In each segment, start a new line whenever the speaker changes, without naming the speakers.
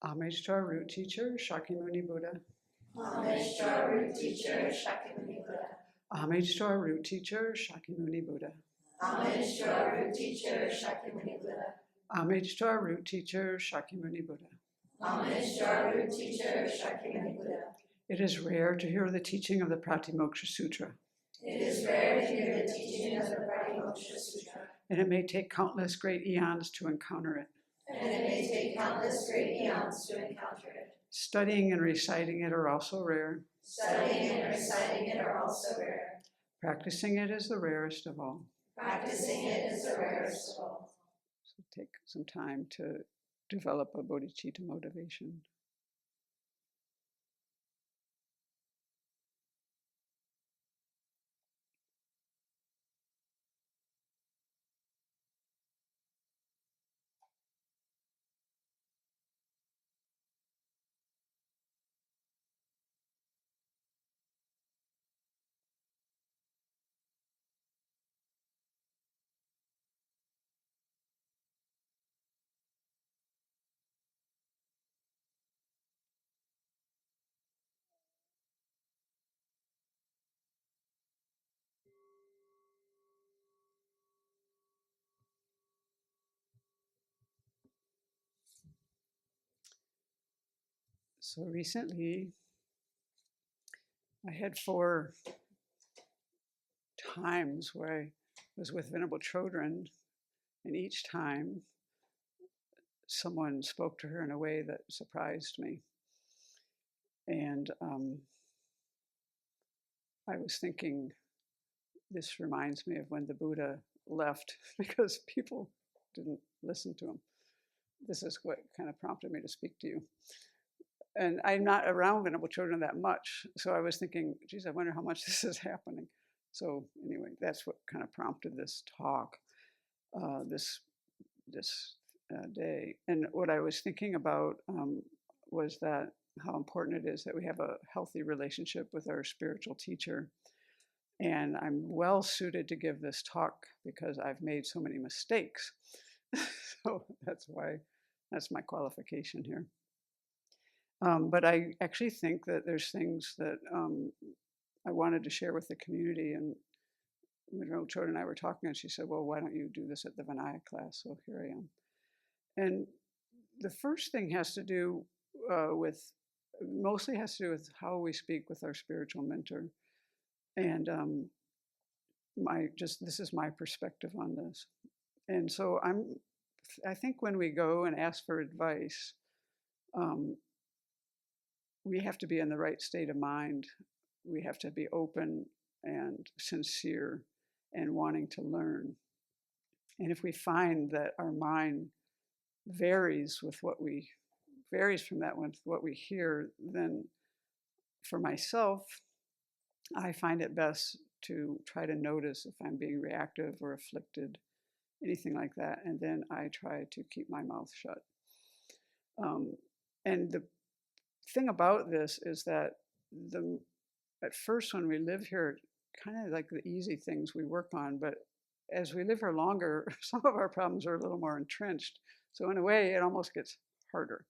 Homage to our root teacher, Shakyamuni Buddha.
Homage to our root teacher, Shakyamuni Buddha.
Homage to our root teacher, Shakyamuni Buddha.
Homage to our root teacher, Shakyamuni Buddha.
Homage to our root teacher, Shakyamuni Buddha.
Homage to our root teacher, Shakyamuni Buddha.
It is rare to hear the teaching of the Pratimoksha Sutra,
It is rare to hear the teaching of the Pratimoksha Sutra,
and it may take countless great eons to encounter it.
and it may take countless great eons to encounter it.
Studying and reciting it are also rare.
Studying and reciting it are also rare.
Practicing it is the rarest of all.
Practicing it is the rarest of all.
So take some time to develop a bodhicitta motivation. So recently, I had 4 times where I was with Venerable Chodron, and each time someone spoke to her in a way that surprised me. And I was thinking, this reminds me of when the Buddha left because people didn't listen to him. This is what kind of prompted me to speak to you. And I'm not around Venerable Chodron that much, so I was thinking, geez, I wonder how much this is happening. So anyway, that's what kind of prompted this talk, this day. And what I was thinking about was that how important it is that we have a healthy relationship with our spiritual teacher. And I'm well suited to give this talk because I've made so many mistakes. So that's my qualification here. But I actually think that there's things that I wanted to share with the community. And Venerable Chodron and I were talking, and she said, well, why don't you do this at the Vinaya class? So here I am. And the first thing has to do mostly has to do with how we speak with our spiritual mentor. And this is my perspective on this. And so I think when we go and ask for advice, we have to be in the right state of mind. We have to be open and sincere and wanting to learn. And if we find that our mind varies from that with what we hear, then for myself, I find it best to try to notice if I'm being reactive or afflicted, anything like that, and then I try to keep my mouth shut. And the thing about this is that at first when we live here, kind of like the easy things we work on, but as we live here longer, some of our problems are a little more entrenched. So in a way, it almost gets harder.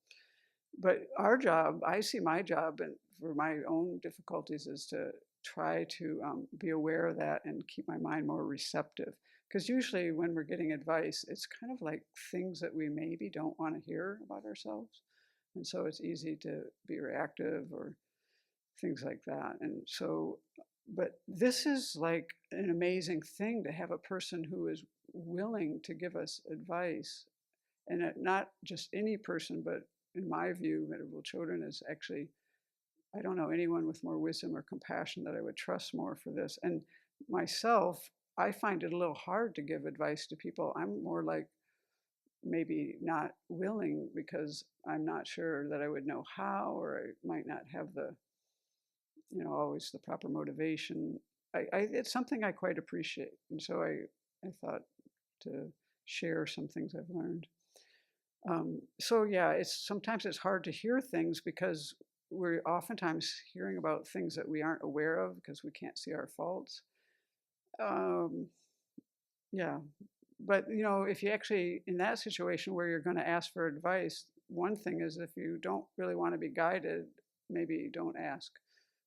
But our job, I see my job, and for my own difficulties, is to try to be aware of that and keep my mind more receptive. Because usually when we're getting advice, it's kind of like things that we maybe don't want to hear about ourselves. And so it's easy to be reactive or things like that. And so, but this is like an amazing thing to have a person who is willing to give us advice. And not just any person, but in my view, Venerable Chodron is actually, I don't know anyone with more wisdom or compassion that I would trust more for this. And myself, I find it a little hard to give advice to people. I'm more like maybe not willing because I'm not sure that I would know how, or I might not have always the proper motivation. It's something I quite appreciate. And so I thought to share some things I've learned. So yeah, sometimes it's hard to hear things because we're oftentimes hearing about things that we aren't aware of because we can't see our faults. Yeah, but if you actually in that situation where you're going to ask for advice, one thing is if you don't really want to be guided, maybe don't ask.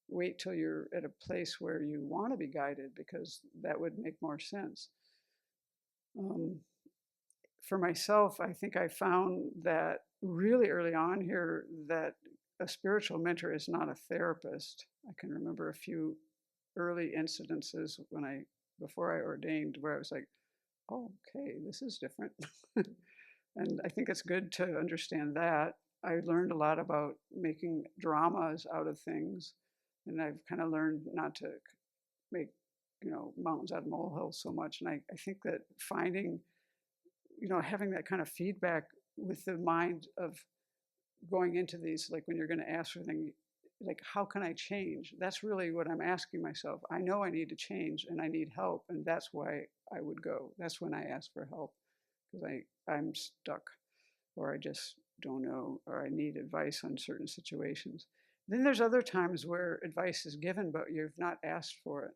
Wait till you're at a place where you want to be guided, because that would make more sense. Um, for myself, I think I found that really early on here that a spiritual mentor is not a therapist. I can remember a few early incidences before I ordained, where I was like, oh, okay, this is different. And I think it's good to understand that. I learned a lot about making dramas out of things, and I've kind of learned not to make, mountains out of molehills so much. And I think that finding, having that kind of feedback with the mind of going into these, like when you're going to ask for things, like, how can I change? That's really what I'm asking myself. I know I need to change and I need help, and that's why I would go. That's when I ask for help, because I'm stuck, or I just don't know, or I need advice on certain situations. Then there's other times where advice is given, but you've not asked for it.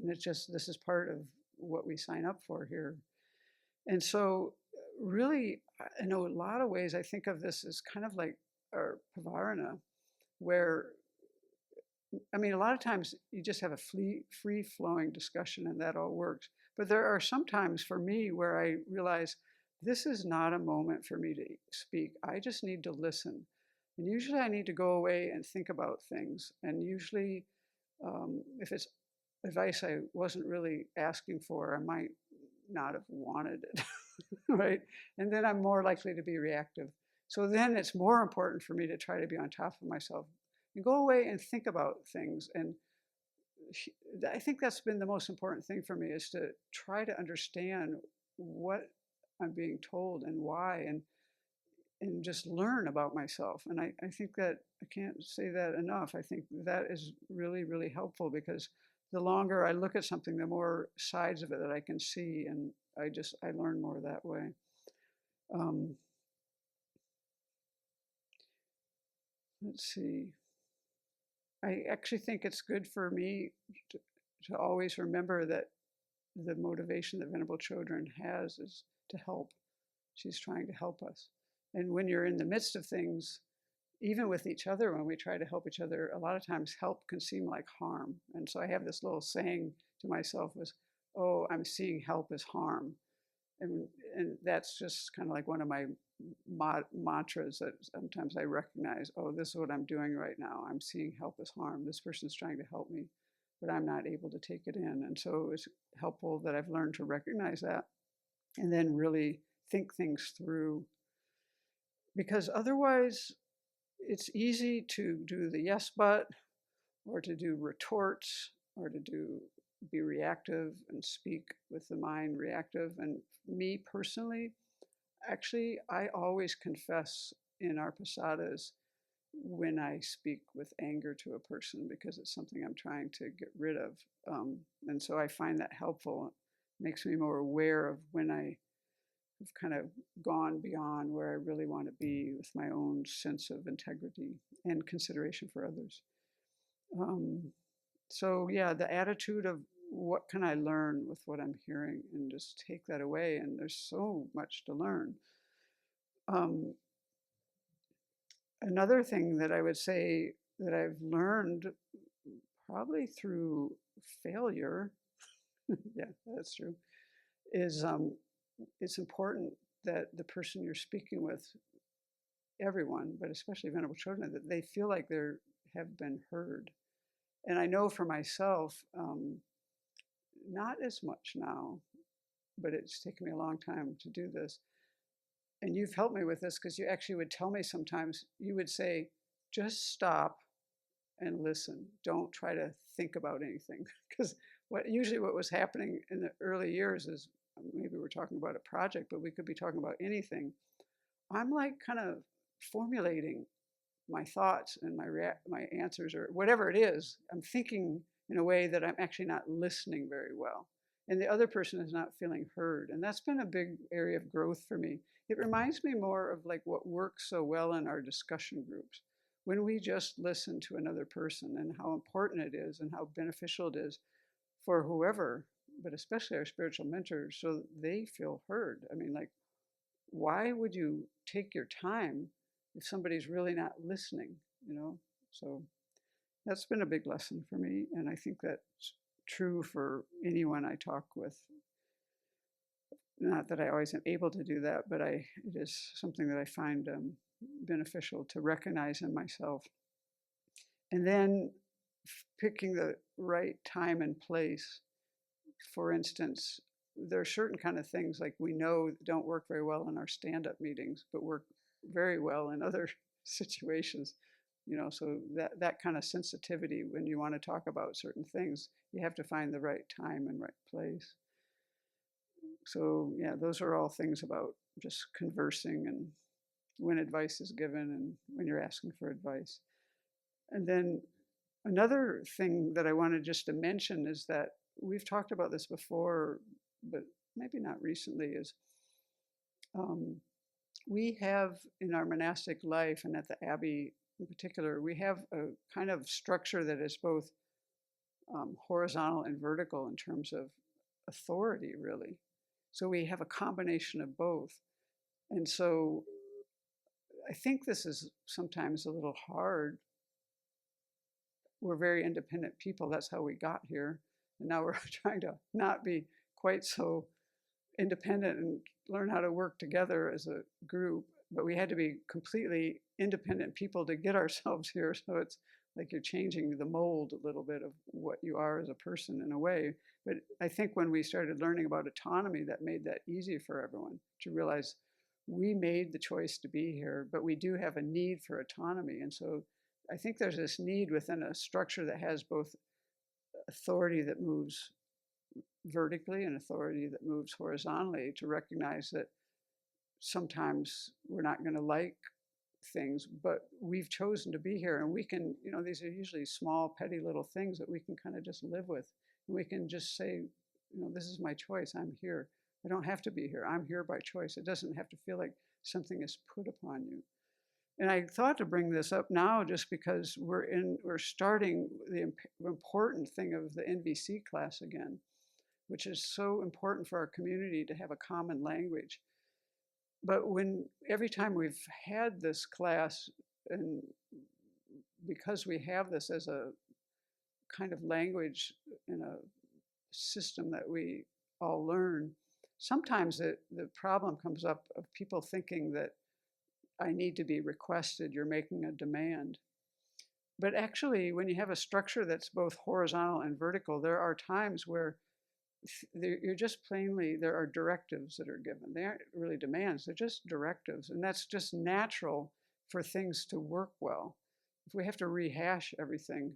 And it's just, this is part of what we sign up for here. And so, really, in a lot of ways, I think of this as kind of like our pavarana, where, I mean, a lot of times you just have a free flowing discussion and that all works. But there are some times for me where I realize this is not a moment for me to speak. I just need to listen. And usually I need to go away and think about things. And usually, if it's advice I wasn't really asking for, I might not have wanted it, right? And then I'm more likely to be reactive. So then it's more important for me to try to be on top of myself and go away and think about things. And I think that's been the most important thing for me, is to try to understand what I'm being told and why, and just learn about myself. And I think that I can't say that enough. I think that is really, really helpful, because the longer I look at something, the more sides of it that I can see, and I learn more that way. Let's see. I actually think it's good for me to always remember that the motivation that Venerable Chodron has is to help. She's trying to help us. And when you're in the midst of things, even with each other, when we try to help each other, a lot of times help can seem like harm. And so I have this little saying to myself was, oh, I'm seeing help as harm. And that's just kind of like one of my mantras that sometimes I recognize, oh, this is what I'm doing right now. I'm seeing help as harm. This person's trying to help me, but I'm not able to take it in. And so it's helpful that I've learned to recognize that and then really think things through. Because otherwise, it's easy to do the yes but, or to do retorts, or to be reactive and speak with the mind reactive. And me personally, actually, I always confess in our prasadas when I speak with anger to a person, because it's something I'm trying to get rid of. And so I find that helpful. It makes me more aware of when I have kind of gone beyond where I really want to be with my own sense of integrity and consideration for others. So yeah, the attitude of what can I learn with what I'm hearing, and just take that away. And there's so much to learn. Another thing that I would say that I've learned, probably through failure, yeah, that's true, is it's important that the person you're speaking with, everyone, but especially Venerable Children, that they feel like they have been heard. And I know for myself, not as much now, but it's taken me a long time to do this. And you've helped me with this, because you actually would tell me sometimes, you would say, just stop and listen. Don't try to think about anything. Because what was happening in the early years is, maybe we're talking about a project, but we could be talking about anything. I'm like kind of formulating my thoughts and my answers, or whatever it is. I'm thinking in a way that I'm actually not listening very well, and the other person is not feeling heard. And that's been a big area of growth for me. It reminds me more of like what works so well in our discussion groups, when we just listen to another person, and how important it is and how beneficial it is for whoever, but especially our spiritual mentors, so they feel heard. I mean, like, why would you take your time if somebody's really not listening, you know. So that's been a big lesson for me, and I think that's true for anyone I talk with. Not that I always am able to do that, but it is something that I find beneficial to recognize in myself. And then picking the right time and place. For instance, there are certain kind of things like we know don't work very well in our stand-up meetings, but work very well in other situations. You know, so that kind of sensitivity when you want to talk about certain things, you have to find the right time and right place. So yeah, those are all things about just conversing and when advice is given and when you're asking for advice. And then another thing that I wanted just to mention is that we've talked about this before, but maybe not recently, is um, we have in our monastic life and at the Abbey in particular, we have a kind of structure that is both horizontal and vertical in terms of authority, really. So we have a combination of both. And so I think this is sometimes a little hard. We're very independent people. That's how we got here. And now we're trying to not be quite so independent and learn how to work together as a group. But we had to be completely independent people to get ourselves here. So it's like you're changing the mold a little bit of what you are as a person in a way. But I think when we started learning about autonomy, that made that easy for everyone to realize we made the choice to be here, but we do have a need for autonomy. And so I think there's this need within a structure that has both authority that moves vertically and authority that moves horizontally to recognize that sometimes we're not going to like things, but we've chosen to be here and we can, you know, these are usually small, petty little things that we can kind of just live with. And we can just say, you know, this is my choice. I'm here. I don't have to be here. I'm here by choice. It doesn't have to feel like something is put upon you. And I thought to bring this up now just because we're starting the important thing of the NVC class again, which is so important for our community to have a common language. But every time we've had this class, and because we have this as a kind of language in a system that we all learn, sometimes the problem comes up of people thinking that I need to be requested, you're making a demand. But actually, when you have a structure that's both horizontal and vertical, there are times where you're just plainly, there are directives that are given. They aren't really demands, they're just directives. And that's just natural for things to work well. If we have to rehash everything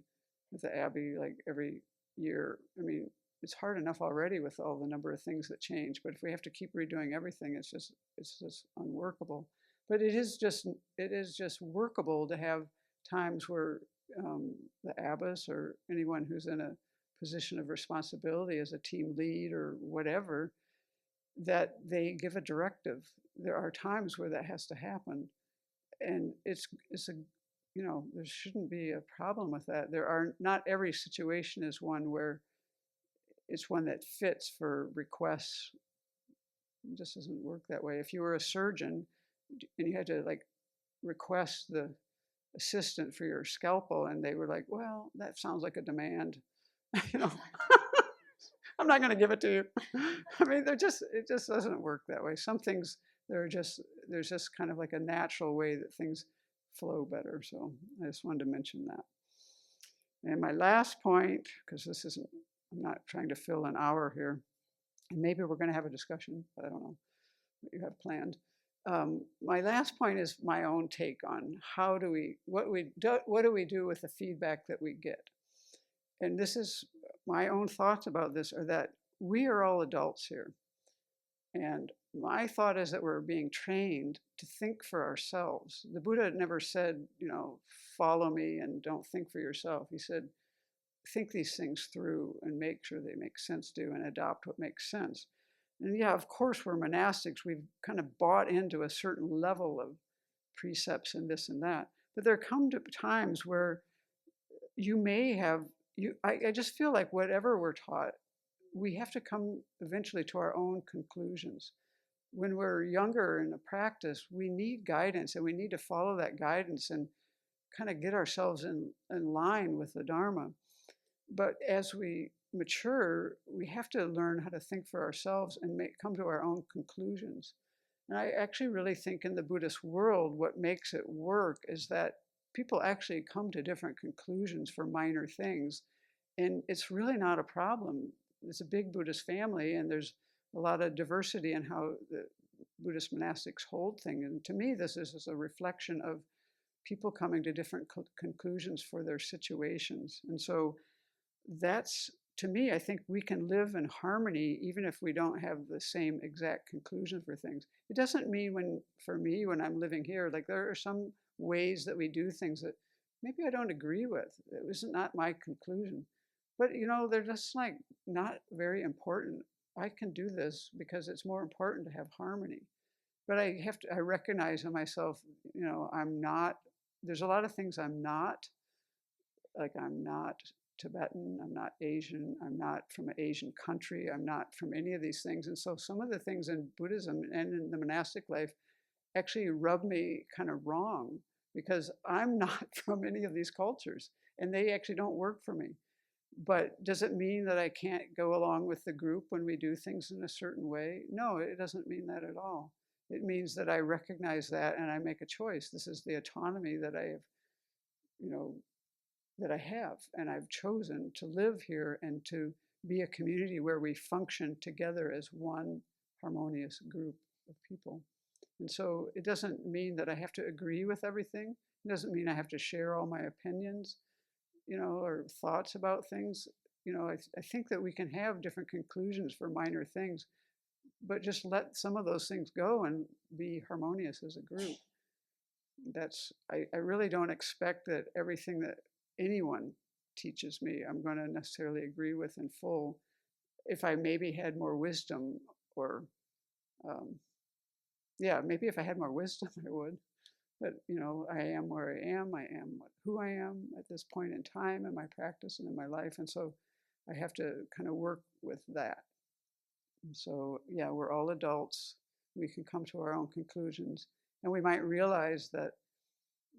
at the Abbey like every year, I mean, it's hard enough already with all the number of things that change. But if we have to keep redoing everything, it's just unworkable. But it is just workable to have times where the abbess or anyone who's in a position of responsibility as a team lead or whatever, that they give a directive. There are times where that has to happen, and it's a, you know, there shouldn't be a problem with that. Not every situation is one where it's one that fits for requests. It just doesn't work that way. If you were a surgeon and you had to like request the assistant for your scalpel and they were like, well, that sounds like a demand, you know, I'm not going to give it to you. I mean, it just doesn't work that way. Some things, there's just kind of like a natural way that things flow better. So I just wanted to mention that. And my last point, because I'm not trying to fill an hour here, and maybe we're going to have a discussion, but I don't know what you have planned. My last point is my own take on what do we do with the feedback that we get? And this is my own thoughts about this are that we are all adults here. And my thought is that we're being trained to think for ourselves. The Buddha never said, you know, follow me and don't think for yourself. He said, think these things through and make sure they make sense to and adopt what makes sense. And yeah, of course, we're monastics. We've kind of bought into a certain level of precepts and this and that. But there come to times where you may have, I just feel like whatever we're taught, we have to come eventually to our own conclusions. when we're younger in the practice, we need guidance, and we need to follow that guidance and kind of get ourselves in line with the Dharma. But as we mature, we have to learn how to think for ourselves and come to our own conclusions. And I actually really think in the Buddhist world, what makes it work is that people actually come to different conclusions for minor things. And it's really not a problem. It's a big Buddhist family, and there's a lot of diversity in how the Buddhist monastics hold things. And to me, this is a reflection of people coming to different conclusions for their situations. And so that's, to me, I think we can live in harmony even if we don't have the same exact conclusion for things. It doesn't mean for me, when I'm living here, like there are some ways that we do things that maybe I don't agree with. It was not my conclusion. But, they're just like not very important. I can do this because it's more important to have harmony. But I recognize in myself, I'm not, there's a lot of things I'm not, like I'm not Tibetan, I'm not Asian, I'm not from an Asian country, I'm not from any of these things. And so some of the things in Buddhism and in the monastic life actually rub me kind of wrong because I'm not from any of these cultures and they actually don't work for me. But does it mean that I can't go along with the group when we do things in a certain way? No, it doesn't mean that at all. It means that I recognize that and I make a choice. This is the autonomy that I have, you know, that I have, and I've chosen to live here and to be a community where we function together as one harmonious group of people. And so it doesn't mean that I have to agree with everything. It doesn't mean I have to share all my opinions, or thoughts about things. I think that we can have different conclusions for minor things, but just let some of those things go and be harmonious as a group. I really don't expect that everything that anyone teaches me I'm going to necessarily agree with in full. If I maybe had more wisdom, or yeah, maybe if I had more wisdom, I would. But I am where I am. I am who I am at this point in time in my practice and in my life, and so I have to kind of work with that. And so yeah, we're all adults. We can come to our own conclusions, and we might realize that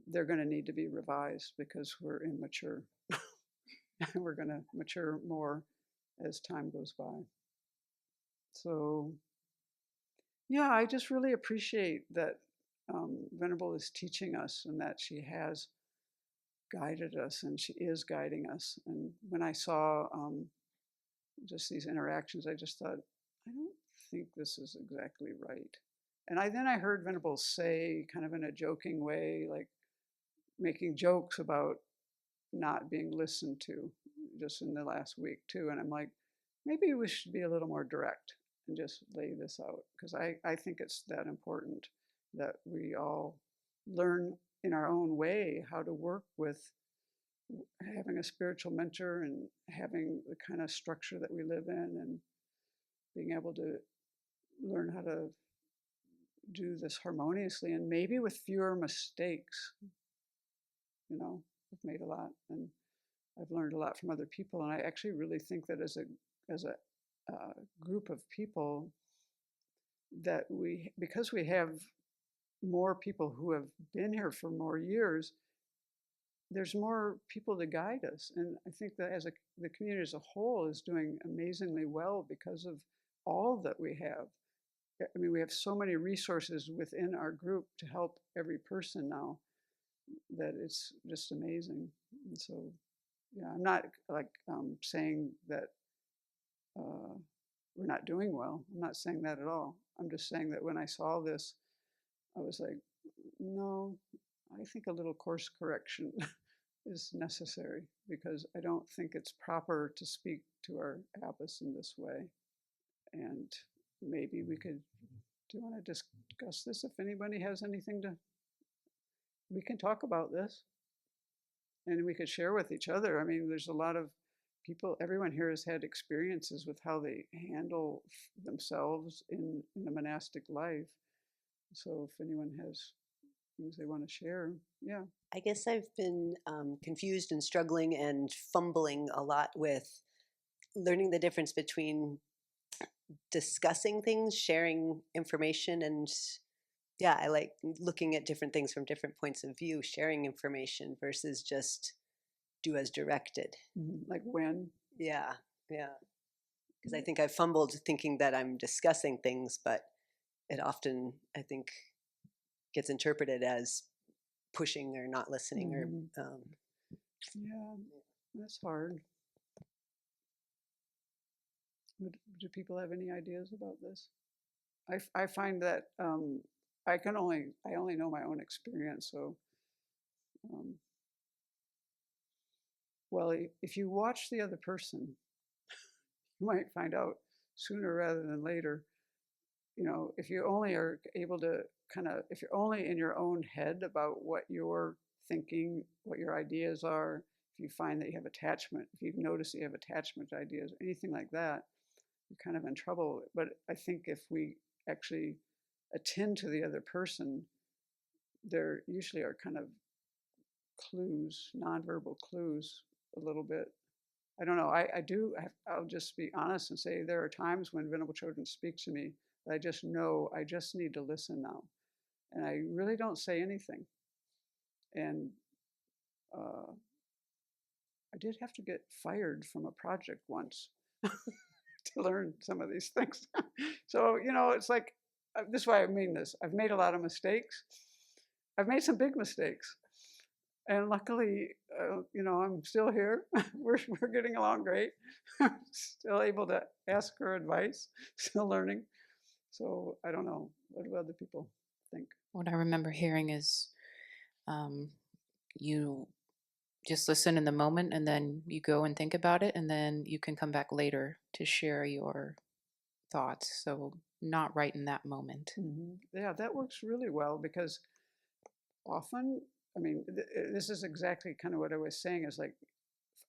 they're going to need to be revised because we're immature. And we're going to mature more as time goes by. So, yeah, I just really appreciate that Venerable is teaching us and that she has guided us and she is guiding us. And when I saw just these interactions, I just thought, I don't think this is exactly right. And then I heard Venerable say, kind of in a joking way, like making jokes about not being listened to just in the last week too. And I'm like, maybe we should be a little more direct and just lay this out, because I think it's that important that we all learn in our own way how to work with having a spiritual mentor and having the kind of structure that we live in, and being able to learn how to do this harmoniously and maybe with fewer mistakes. I've made a lot, and I've learned a lot from other people, and I actually really think that as a group of people, that because we have more people who have been here for more years, there's more people to guide us, and I think that the community as a whole is doing amazingly well because of all that we have. I mean, we have so many resources within our group to help every person now that it's just amazing. And so, yeah, I'm not like saying that we're not doing well. I'm not saying that at all. I'm just saying that when I saw this, I was like, no, I think a little course correction is necessary, because I don't think it's proper to speak to our abbess in this way. And maybe we could, do you want to discuss this? If anybody has anything we can talk about this and we could share with each other. I mean, there's a lot of people, everyone here has had experiences with how they handle themselves in a monastic life. So if anyone has things they want to share, yeah.
I guess I've been confused and struggling and fumbling a lot with learning the difference between discussing things, sharing information, and yeah, I like looking at different things from different points of view, sharing information versus just do as directed.
Like when?
Yeah, yeah. Because I think I've fumbled thinking that I'm discussing things, but it often, I think, gets interpreted as pushing or not listening or
Yeah, that's hard. Do people have any ideas about this? I find that I only know my own experience. So, um, well, if you watch the other person, you might find out sooner rather than later. You know, if you only are able to if you're only in your own head about what you're thinking, what your ideas are, if you find that you have attachment, if you notice that you have attachment to ideas, anything like that, you're kind of in trouble. But I think if we actually attend to the other person, there usually are kind of clues, nonverbal clues, a little bit. I don't know. I'll just be honest and say there are times when Venerable Children speak to me that I just know I just need to listen now, and I really don't say anything. And I did have to get fired from a project once to learn some of these things. So it's like this is why I mean this. I've made a lot of mistakes. I've made some big mistakes, and luckily, I'm still here. we're getting along great. Still able to ask her advice. Still learning. So I don't know. What do other people think?
What I remember hearing is you just listen in the moment and then you go and think about it and then you can come back later to share your thoughts. So not right in that moment.
Yeah, that works really well because often, I mean, this is exactly kind of what I was saying is like,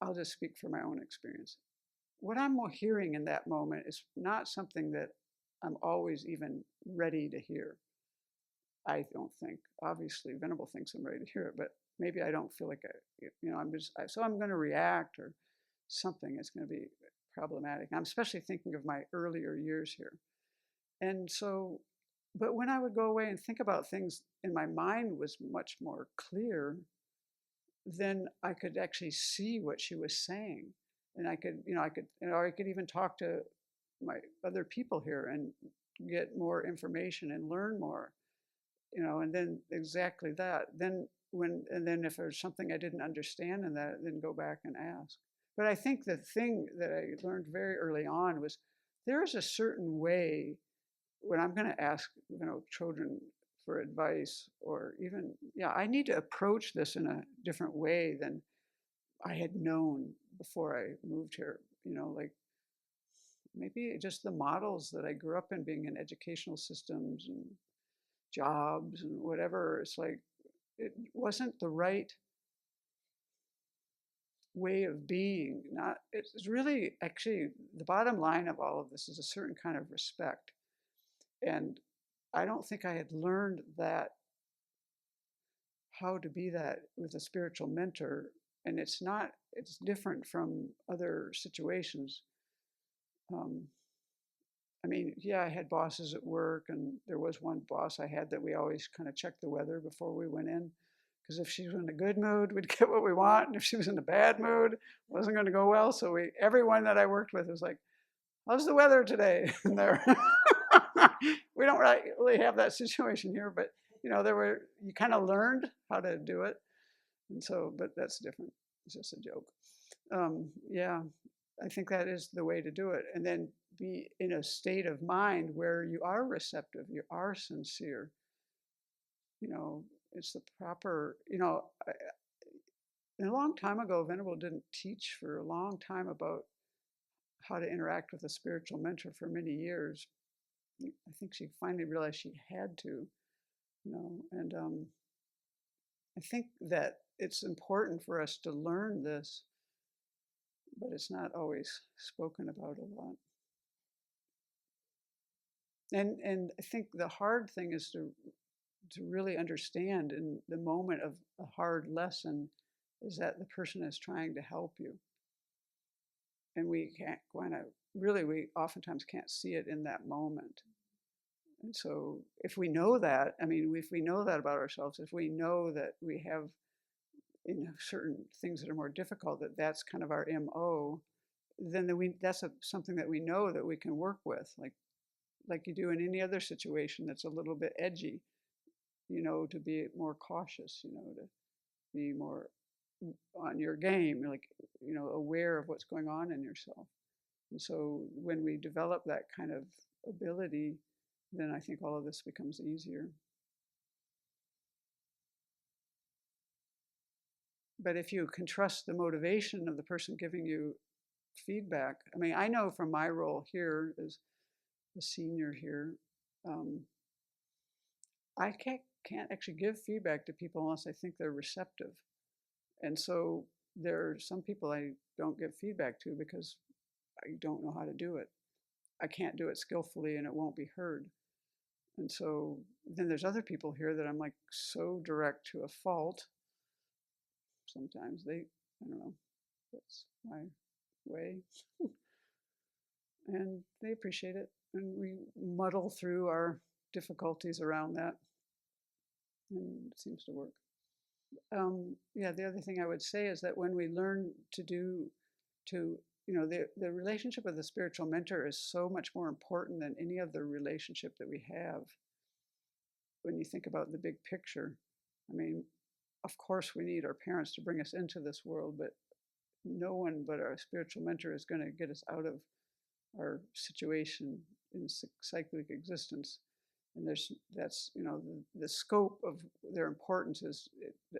I'll just speak from my own experience. What I'm hearing in that moment is not something that I'm always even ready to hear. I don't think. Obviously, Venerable thinks I'm ready to hear it, but maybe I don't feel like so I'm going to react or something is going to be problematic. I'm especially thinking of my earlier years here. And so, but when I would go away and think about things and my mind was much more clear, then I could actually see what she was saying. And I could even talk to my other people here and get more information and learn more, and then exactly that. And then if there's something I didn't understand in that, then go back and ask. But I think the thing that I learned very early on was there is a certain way when I'm going to ask, children for advice or even, I need to approach this in a different way than I had known before I moved here. Like maybe just the models that I grew up in being in educational systems and jobs and whatever. It's like it wasn't the right way of being. Not it's really actually the bottom line of all of this is a certain kind of respect. And I don't think I had learned that how to be that with a spiritual mentor. And it's different from other situations. I mean, I had bosses at work, and there was one boss I had that we always kind of checked the weather before we went in. Because if she was in a good mood, we'd get what we want. And if she was in a bad mood, it wasn't going to go well. So everyone that I worked with was like, how's the weather today? And there, we don't really have that situation here, but you kind of learned how to do it. And so, but that's different. It's just a joke. Yeah, I think that is the way to do it. And then be in a state of mind where you are receptive, you are sincere. It's the proper, a long time ago, Venerable didn't teach for a long time about how to interact with a spiritual mentor for many years. I think she finally realized she had to, and I think that it's important for us to learn this, but it's not always spoken about a lot. And I think the hard thing is to really understand in the moment of a hard lesson is that the person is trying to help you. And we can't kind of really we oftentimes can't see it in that moment. And so if we know that, I mean, if we know that about ourselves, if we know that we have, certain things that are more difficult, that that's kind of our MO, then that's something that we know that we can work with, like you do in any other situation that's a little bit edgy, to be more cautious, to be more on your game, like, aware of what's going on in yourself. And so when we develop that kind of ability, then I think all of this becomes easier. But if you can trust the motivation of the person giving you feedback, I mean, I know from my role here as a senior here, I can't actually give feedback to people unless I think they're receptive. And so there are some people I don't give feedback to because I don't know how to do it. I can't do it skillfully and it won't be heard. And so then there's other people here that I'm like so direct to a fault. Sometimes I don't know, that's my way. And they appreciate it. And we muddle through our difficulties around that. And it seems to work. Yeah, the other thing I would say is that when we learn the relationship with the spiritual mentor is so much more important than any other relationship that we have. When you think about the big picture, I mean, of course we need our parents to bring us into this world, but no one but our spiritual mentor is going to get us out of our situation in cyclic existence. And that's the scope of their importance is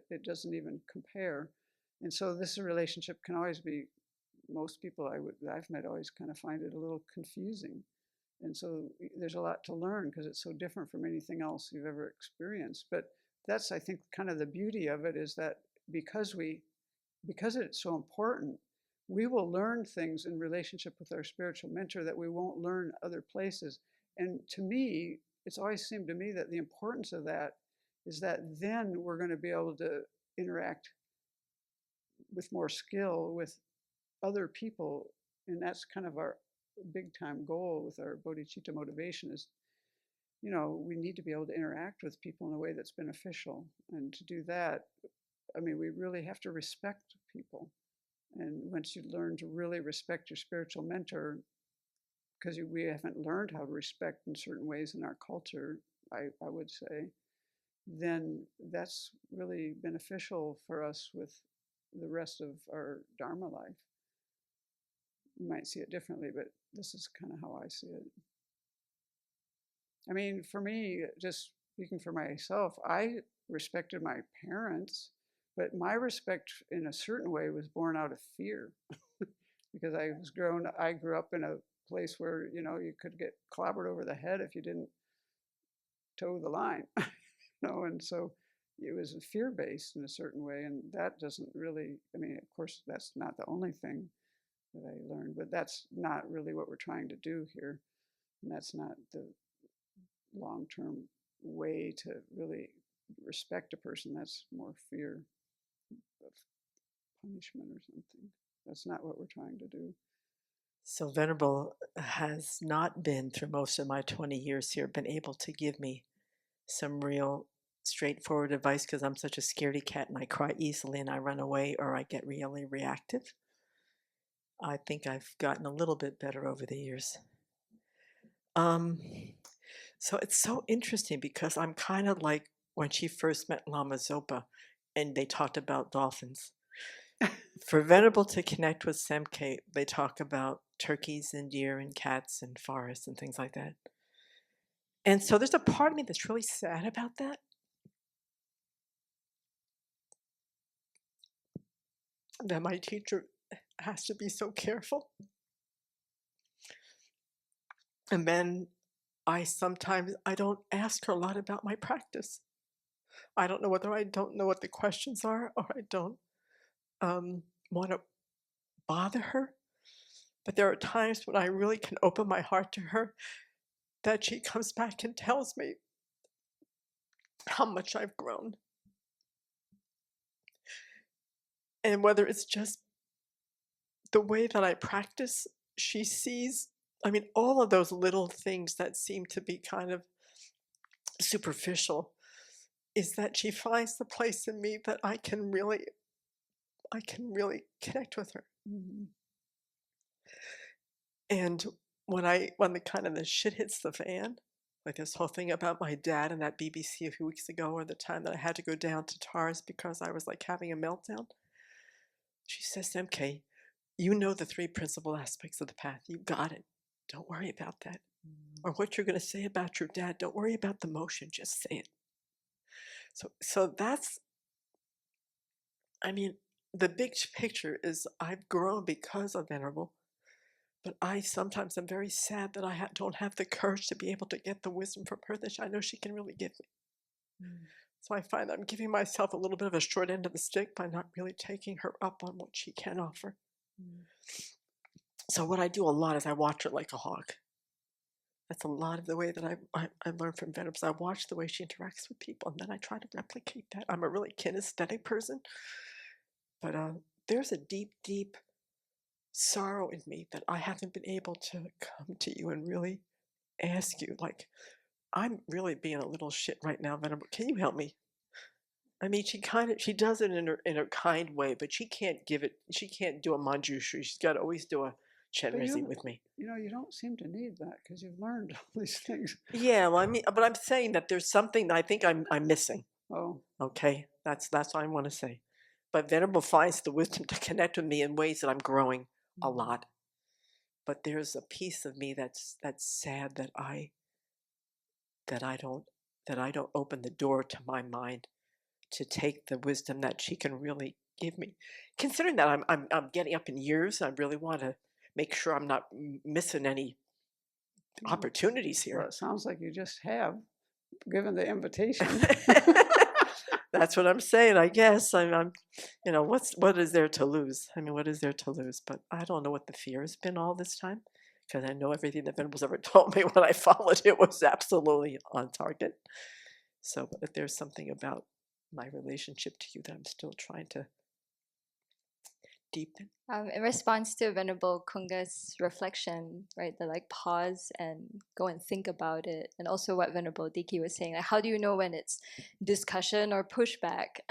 it doesn't even compare. And so this relationship can always be, most people I've met always kind of find it a little confusing. And so there's a lot to learn because it's so different from anything else you've ever experienced. But that's, I think, kind of the beauty of it, is that because it's so important, we will learn things in relationship with our spiritual mentor that we won't learn other places. And to me, it's always seemed to me that the importance of that is that then we're going to be able to interact with more skill with other people. And that's kind of our big time goal with our bodhicitta motivation is, we need to be able to interact with people in a way that's beneficial. And to do that, I mean, we really have to respect people. And once you learn to really respect your spiritual mentor, because we haven't learned how to respect in certain ways in our culture, I would say, then that's really beneficial for us with the rest of our Dharma life. You might see it differently, but this is kind of how I see it. I mean, for me, just speaking for myself, I respected my parents, but my respect in a certain way was born out of fear because I grew up in a place where, you could get clobbered over the head if you didn't toe the line, and so it was fear-based in a certain way, and that doesn't really, I mean, of course, that's not the only thing that I learned, but that's not really what we're trying to do here, and that's not the long-term way to really respect a person. That's more fear of punishment or something. That's not what we're trying to do.
So Venerable has not been, through most of my 20 years here, been able to give me some real straightforward advice because I'm such a scaredy cat and I cry easily and I run away or I get really reactive. I think I've gotten a little bit better over the years. So it's so interesting because I'm kind of like when she first met Lama Zopa and they talked about dolphins. For Venerable to connect with Semke, they talk about turkeys and deer and cats and forests and things like that. And so there's a part of me that's really sad about that. That my teacher has to be so careful. And then I don't ask her a lot about my practice. I don't know whether I don't know what the questions are or I don't want to bother her. But there are times when I really can open my heart to her that she comes back and tells me how much I've grown. And whether it's just the way that I practice she sees, I mean, all of those little things that seem to be kind of superficial, is that she finds the place in me that I can really connect with her.
Mhm.
And when the kind of the shit hits the fan, like this whole thing about my dad and that BBC a few weeks ago, or the time that I had to go down to Tars because I was like having a meltdown, she says, MK, you know the three principal aspects of the path. You got it. Don't worry about that. Or what you're going to say about your dad. Don't worry about the motion. Just say it. So that's, I mean, the big picture is I've grown because of Venerable, but I sometimes am very sad that I don't have the courage to be able to get the wisdom from her that I know she can really give me. So I find I'm giving myself a little bit of a short end of the stick by not really taking her up on what she can offer. So what I do a lot is I watch her like a hawk. That's a lot of the way that I learned from Venerable. I watch the way she interacts with people, and then I try to replicate that. I'm a really kinesthetic person, but there's a deep, deep sorrow in me that I haven't been able to come to you and really ask you, like, I'm really being a little shit right now, Venerable. Can you help me? I mean, she does it in her kind way, but she can't give it. She can't do a manjushri. She's got to always do a chenrezig with me.
You know, you don't seem to need that because you've learned all these things.
Yeah, well, I mean, but I'm saying that there's something that I think I'm missing.
Oh,
Okay, that's what I want to say. But Venerable finds the wisdom to connect with me in ways that I'm growing a lot. But there's a piece of me that's sad that I don't open the door to my mind to take the wisdom that she can really give me. Considering that I'm getting up in years, I really want to make sure I'm not missing any opportunities
well,
here.
it sounds like you just have given the invitation.
That's what I'm saying. I guess I'm you know, what is there to lose? I mean, what is there to lose? But I don't know what the fear has been all this time, because I know everything that Venable's ever told me when I followed it was absolutely on target. So but there's something about my relationship to you that I'm still trying to deepen.
In response to Venerable Kunga's reflection, right, the like pause and go and think about it, and also what Venerable Diki was saying, like how do you know when it's discussion or pushback?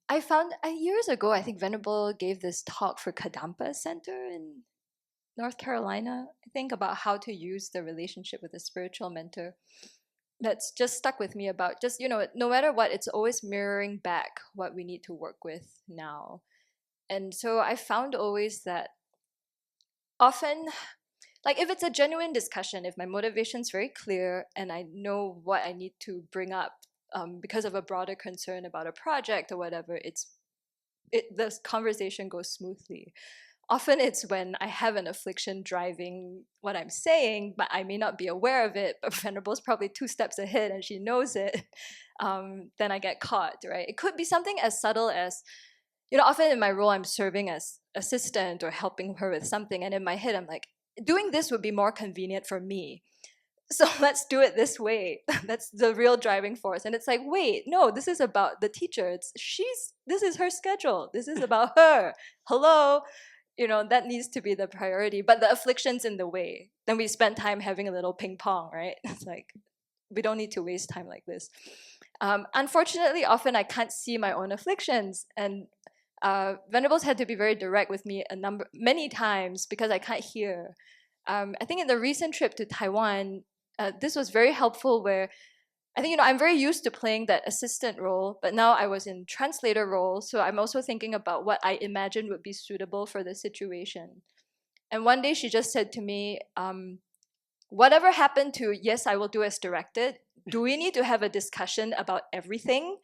I found years ago, I think Venerable gave this talk for Kadampa Center in North Carolina, I think, about how to use the relationship with a spiritual mentor. That's just stuck with me about just, you know, no matter what, it's always mirroring back what we need to work with now. And so I found always that often, like if it's a genuine discussion, if my motivation's very clear and I know what I need to bring up because of a broader concern about a project or whatever, the conversation goes smoothly. Often it's when I have an affliction driving what I'm saying, but I may not be aware of it, but Venerable's probably 2 steps ahead and she knows it, then I get caught, right? It could be something as subtle as, you know, often in my role, I'm serving as assistant or helping her with something. And in my head, I'm like, doing this would be more convenient for me. So let's do it this way. That's the real driving force. And it's like, wait, no, this is about the teacher. This is her schedule. This is about her. Hello. You know, that needs to be the priority. But the affliction's in the way. Then we spend time having a little ping pong, right? It's like, we don't need to waste time like this. Unfortunately, often I can't see my own afflictions. And Venerables had to be very direct with me many times because I can't hear. I think in the recent trip to Taiwan, this was very helpful where I think, you know, I'm very used to playing that assistant role, but now I was in translator role, so I'm also thinking about what I imagine would be suitable for the situation. And one day she just said to me, whatever happened to, yes, I will do as directed, do we need to have a discussion about everything?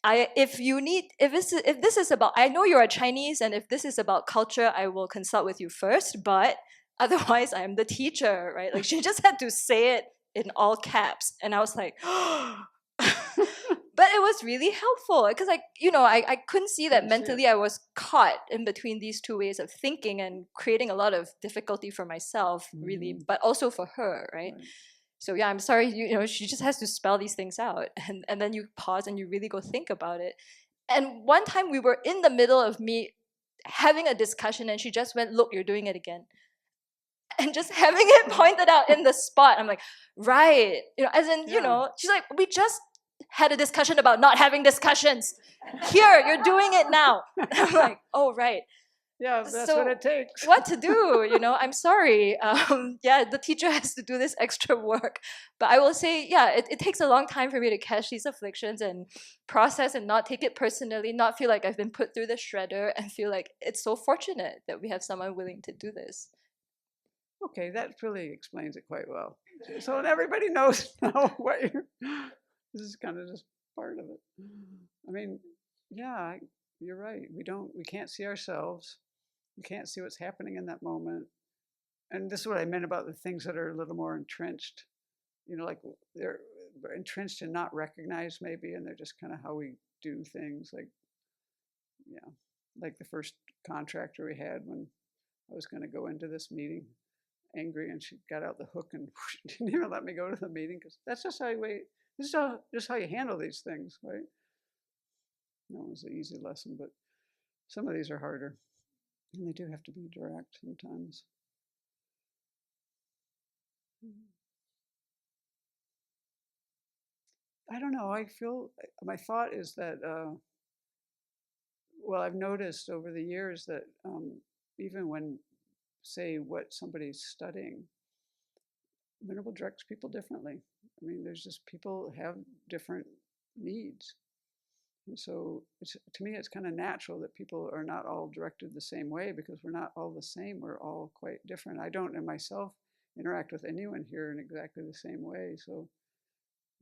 If this is about, I know you're a Chinese, and if this is about culture, I will consult with you first, but otherwise I'm the teacher, right? Like she just had to say it in all caps. And I was like, but it was really helpful because I couldn't see that mentally I was caught in between these 2 ways of thinking and creating a lot of difficulty for myself, really, but also for her, right? So yeah, I'm sorry, she just has to spell these things out. And then you pause and you really go think about it. And one time we were in the middle of me having a discussion and she just went, look, you're doing it again. And just having it pointed out in the spot, I'm like, right. As in, she's like, we just had a discussion about not having discussions. Here, you're doing it now. I'm like, oh, right.
Yeah, that's
So
what it takes.
What to do? I'm sorry. The teacher has to do this extra work. But I will say, it takes a long time for me to catch these afflictions and process and not take it personally, not feel like I've been put through the shredder, and feel like it's so fortunate that we have someone willing to do this.
Okay, that really explains it quite well. So everybody knows now what this is kind of just part of it. I mean, yeah, you're right. We can't see ourselves. We can't see what's happening in that moment. And this is what I meant about the things that are a little more entrenched. Like they're entrenched and not recognized maybe, and they're just kind of how we do things. Like the first contractor we had when I was going to go into this meeting angry, and she got out the hook and didn't even let me go to the meeting, because that's just how you wait. This is just how you handle these things, right? No, it was an easy lesson, but some of these are harder, and they do have to be direct sometimes. I don't know. I feel my thought is that I've noticed over the years that even when, say, what somebody's studying, Venerable directs people differently. I mean, there's just people have different needs. And so to me, it's kind of natural that people are not all directed the same way, because we're not all the same. We're all quite different. I don't in myself interact with anyone here in exactly the same way. So,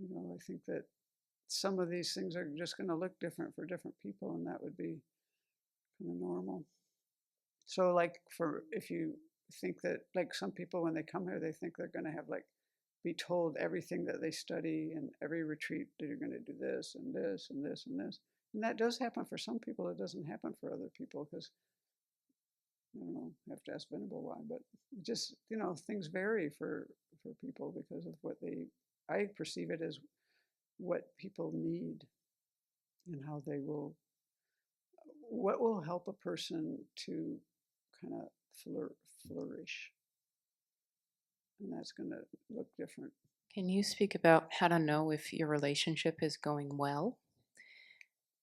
I think that some of these things are just going to look different for different people, and that would be kind of normal. So like if you think that, like, some people when they come here, they think they're going to have be told everything that they study, and every retreat that you're going to do this and this and this and this. And that does happen for some people. It doesn't happen for other people, because I don't know, I have to ask Venerable why, but just, things vary for people because of what I perceive it as what people need, and how what will help a person to kind of flourish. And that's going to look different.
Can you speak about how to know if your relationship is going well?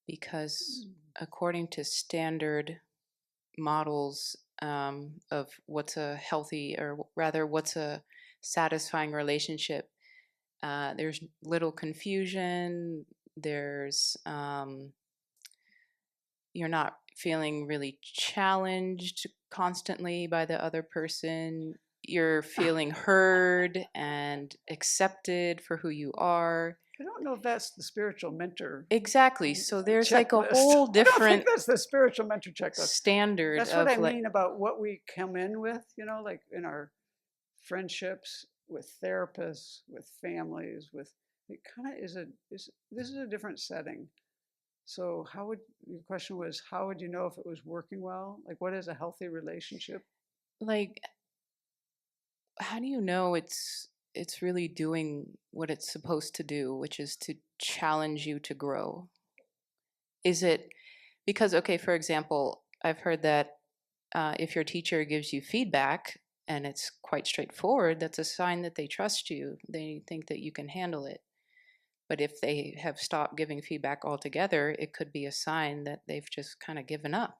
Because according to standard models of what's a healthy, or rather what's a satisfying relationship, there's little confusion, there's you're not feeling really challenged constantly by the other person. You're feeling heard and accepted for who you are.
I don't know if that's the spiritual mentor.
Exactly. So there's
checklist.
like a whole
I don't
different
think that's the spiritual mentor checklist.
standard.
That's what I mean about what we come in with, like in our friendships, with therapists, with families, it kind of this is a different setting. So your question was, how would you know if it was working well? Like, what is a healthy relationship?
Like, how do you know it's really doing what it's supposed to do, which is to challenge you to grow? Is it because, okay, for example, I've heard that if your teacher gives you feedback and it's quite straightforward, that's a sign that they trust you. They think that you can handle it. But if they have stopped giving feedback altogether, it could be a sign that they've just kind of given up.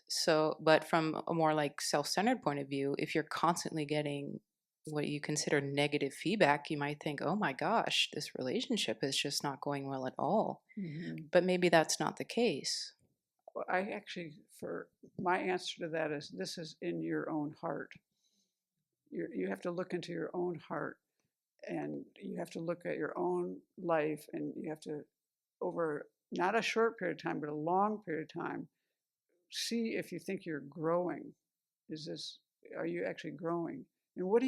So, but from a more like self-centered point of view, if you're constantly getting what you consider negative feedback, you might think, oh my gosh, this relationship is just not going well at all. Mm-hmm. But maybe that's not the case.
Well, for my answer to that is, this is in your own heart. You have to look into your own heart, and you have to look at your own life, and you have to, over not a short period of time, but a long period of time, see if you think you're growing. Are you actually growing? And what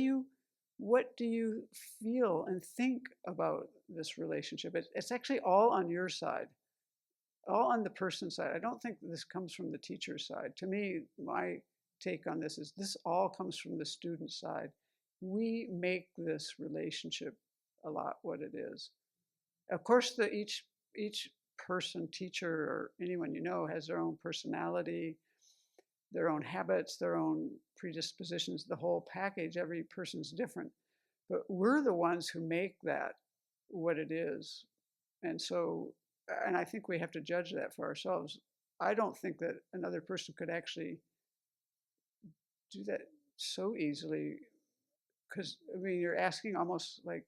do you feel and think about this relationship? It's actually all on your side, all on the person's side. I don't think this comes from the teacher's side. To me, my take on this is, this all comes from the student side. We make this relationship a lot what it is. Of course, each person, teacher, or anyone has their own personality, their own habits, their own predispositions, the whole package. Every person's different. But we're the ones who make that what it is. And so, and I think we have to judge that for ourselves. I don't think that another person could actually do that so easily, because I mean, you're asking almost like,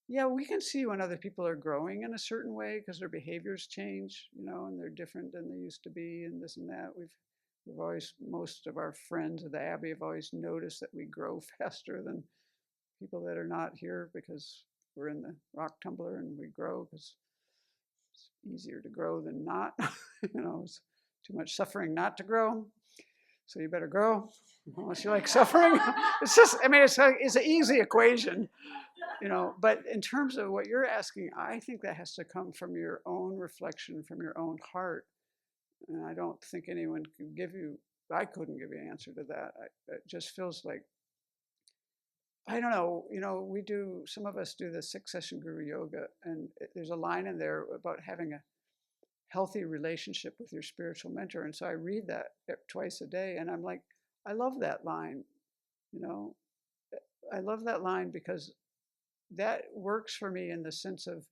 yeah, we can see when other people are growing in a certain way because their behaviors change, and they're different than they used to be, and this and that. We've always, most of our friends at the Abbey have always noticed that we grow faster than people that are not here, because we're in the rock tumbler and we grow because it's easier to grow than not. It's too much suffering not to grow. So you better grow unless you like suffering. It's just, I mean, it's an easy equation, But in terms of what you're asking, I think that has to come from your own reflection, from your own heart. And I don't think anyone can give you, I couldn't give you an answer to that. It just feels like, I don't know, some of us do the 6-session guru yoga, and there's a line in there about having a healthy relationship with your spiritual mentor. And so I read that twice a day, and I'm like, I love that line. I love that line because that works for me in the sense of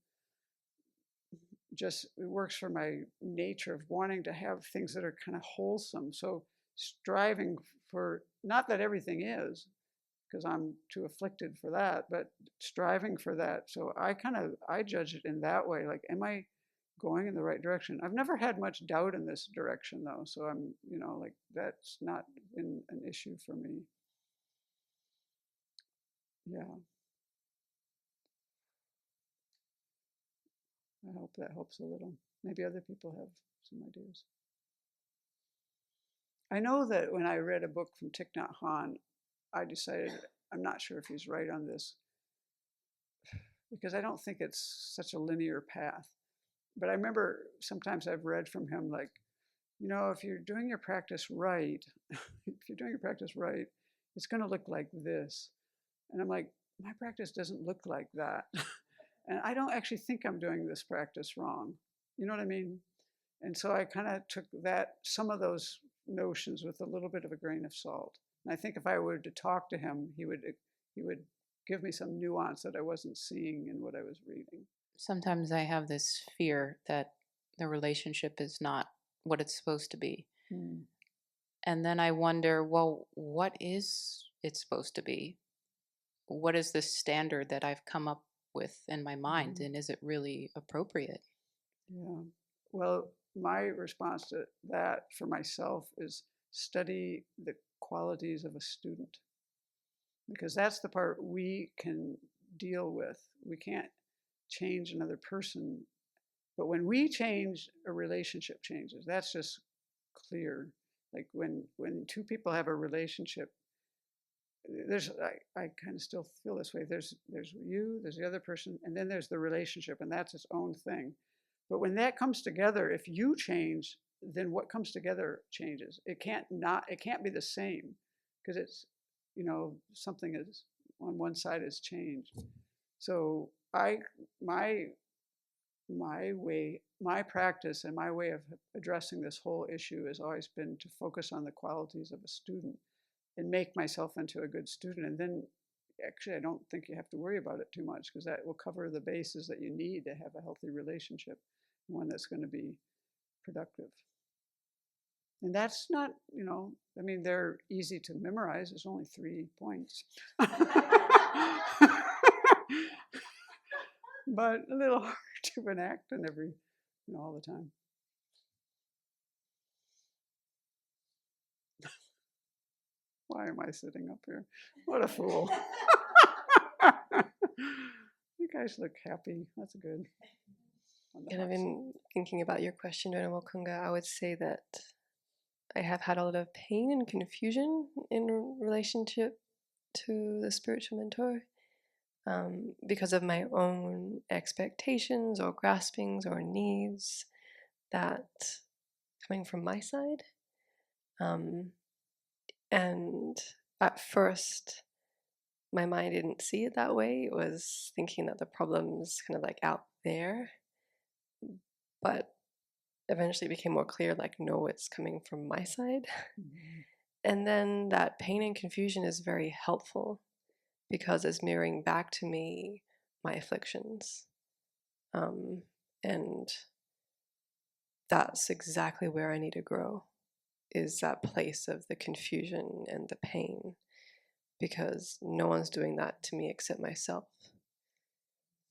just, it works for my nature of wanting to have things that are kind of wholesome. So striving for, not that everything is, because I'm too afflicted for that, but striving for that. So I judge it in that way. Like, am I going in the right direction? I've never had much doubt in this direction though. So I'm, like, that's not an issue for me. Yeah. I hope that helps a little. Maybe other people have some ideas. I know that when I read a book from Thich Nhat Hanh, I decided, I'm not sure if he's right on this, because I don't think it's such a linear path. But I remember sometimes I've read from him, like, if you're doing your practice right, it's going to look like this. And I'm like, my practice doesn't look like that. And I don't actually think I'm doing this practice wrong. You know what I mean? And so I kind of took some of those notions with a little bit of a grain of salt. And I think if I were to talk to him, he would give me some nuance that I wasn't seeing in what I was reading.
Sometimes I have this fear that the relationship is not what it's supposed to be. And then I wonder, well, what is it supposed to be? What is this standard that I've come up with in my mind, and is it really appropriate?
Yeah. Well, my response to that for myself is study the qualities of a student, because that's the part we can deal with. We can't change another person, but when we change, a relationship changes. That's just clear. Like when two people have a relationship, I kind of still feel this way. There's you, there's the other person, and then there's the relationship, and that's its own thing. But when that comes together, if you change, then what comes together changes. It can't be the same, because it's, something is on one side has changed. So my way, my practice and my way of addressing this whole issue has always been to focus on the qualities of a student and make myself into a good student. And then actually, I don't think you have to worry about it too much, because that will cover the bases that you need to have a healthy relationship, one that's going to be productive. And that's not, I mean, they're easy to memorize. There's only 3 points. But a little hard to enact in all the time. Why am I sitting up here? What a fool. You guys look happy. That's good.
And I've been thinking about your question, Venerable Kunga. I would say that I have had a lot of pain and confusion in relationship to the spiritual mentor, because of my own expectations or graspings or needs that coming from my side. And at first, my mind didn't see it that way. It was thinking that the problem's kind of like out there. But eventually it became more clear, like, no, it's coming from my side. And then that pain and confusion is very helpful because it's mirroring back to me my afflictions. And that's exactly where I need to grow, is that place of the confusion and the pain, because no one's doing that to me except myself.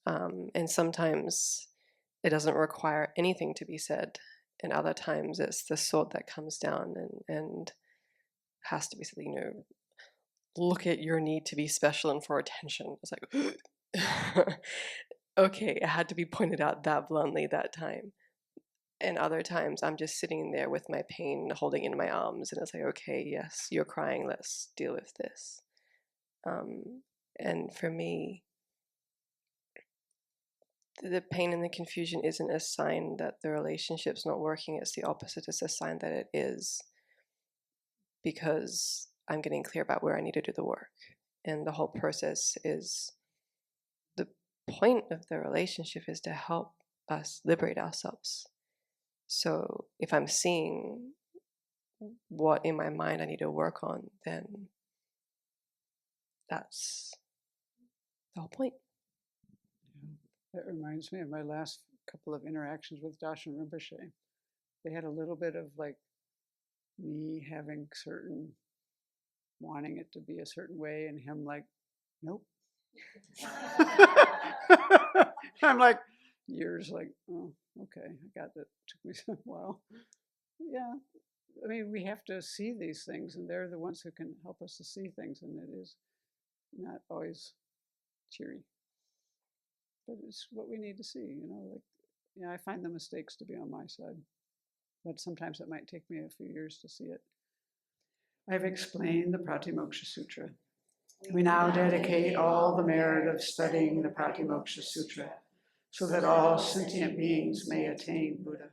And sometimes it doesn't require anything to be said, and other times it's the sword that comes down and has to be said, look at your need to be special and for attention. It's like, okay, it had to be pointed out that bluntly that time. And other times I'm just sitting there with my pain, holding it in my arms, and it's like, okay, yes, you're crying, let's deal with this. And for me, the pain and the confusion isn't a sign that the relationship's not working. It's the opposite. It's a sign that it is, because I'm getting clear about where I need to do the work. And the whole process is, the point of the relationship is to help us liberate ourselves. So if I'm seeing what in my mind I need to work on, then that's the whole point.
That reminds me of my last couple of interactions with Darshan Rinpoche. They had a little bit of like me having certain, wanting it to be a certain way, and him like, nope. I'm like, years like, oh, okay, I got that. Took me a while. Yeah, I mean, we have to see these things, and they're the ones who can help us to see things, and it is not always cheery. But it's what we need to see, like, I find the mistakes to be on my side, but sometimes it might take me a few years to see it. I've explained the Pratimoksha Sutra. We now dedicate all the merit of studying the Pratimoksha Sutra so that all sentient beings may attain Buddha.